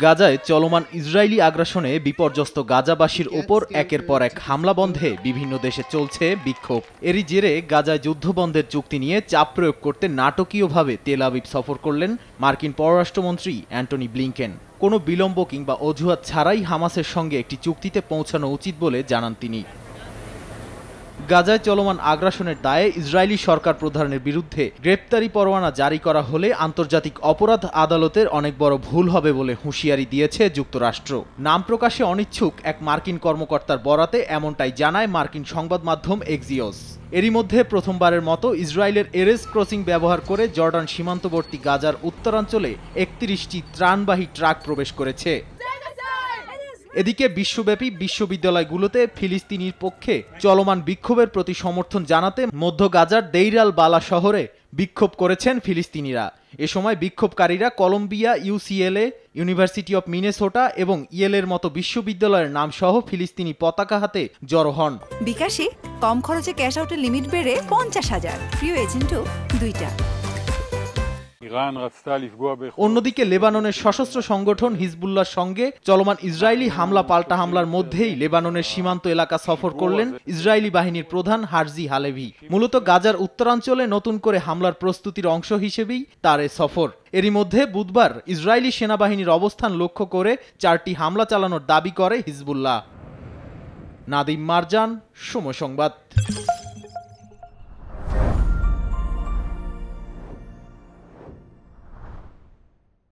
গাজায় চলমান ইসরায়েলি আগ্রাসনে বিপর্যস্ত গাজাবাসীর ওপর একের পর এক হামলা বন্ধে বিভিন্ন দেশে চলছে বিক্ষোভ। এরই জেরে গাজায় যুদ্ধবন্ধের চুক্তি নিয়ে চাপ প্রয়োগ করতে নাটকীয়ভাবে তেল আবিব সফর করলেন মার্কিন পররাষ্ট্রমন্ত্রী অ্যান্টনি ব্লিংকেন। কোনো বিলম্ব কিংবা অজুহাত ছাড়াই হামাসের সঙ্গে একটি চুক্তিতে পৌঁছানো উচিত বলে জানান তিনি। গাজায় চলমান আগ্রাসনের দায়ে ইসরায়েলি সরকার প্রধানের বিরুদ্ধে গ্রেপ্তারি পরোয়ানা জারি করা হলে আন্তর্জাতিক অপরাধ আদালতের অনেক বড় ভুল হবে বলে হুঁশিয়ারি দিয়েছে যুক্তরাষ্ট্র। নাম প্রকাশে অনিচ্ছুক এক মার্কিন কর্মকর্তার বরাতে এমনটাই জানায় মার্কিন সংবাদ মাধ্যম এক্সিওস। এরই মধ্যে প্রথমবারের মতো ইসরায়েলের এরেস ক্রসিং ব্যবহার করে জর্ডান সীমান্তবর্তী গাজার উত্তরাঞ্চলে ৩১টি ত্রাণবাহী ট্রাক প্রবেশ করেছে। এদিকে বিশ্বব্যাপী বিশ্ববিদ্যালয়গুলোতে ফিলিস্তিনির পক্ষে চলমান বিক্ষোভের প্রতি সমর্থন জানাতে মধ্য গাজার দেইর আল বালা শহরে বিক্ষোভ করেছেন ফিলিস্তিনিরা। এ সময় বিক্ষোভকারীরা Columbia, UCLA, university of Minnesota এবং ইয়েলের মতো বিশ্ববিদ্যালয়ের নাম সহ ফিলিস্তিনি পতাকা হাতে জড়ো হন। বিকাশে কম খরচে ক্যাশ আউটের লিমিট বেড়ে 50,000, প্রিয় এজেন্টও 2টা। অন্যদিকে লেবাননের সশস্ত্র সংগঠন হিজবুল্লাহর সঙ্গে চলমান ইসরায়েলি হামলা পাল্টা হামলার মধ্যেই লেবাননের সীমান্ত এলাকা সফর করলেন ইসরায়েলি বাহিনীর প্রধান হারজি হালেভি। মূলত গাজার উত্তরাঞ্চলে নতুন করে হামলার প্রস্তুতির অংশ হিসেবেই তার এ সফর। এরই মধ্যে বুধবার ইসরায়েলি সেনাবাহিনীর অবস্থান লক্ষ্য করে 4টি হামলা চালানোর দাবি করে হিজবুল্লাহ। নাদিম মারজান, সময় সংবাদ।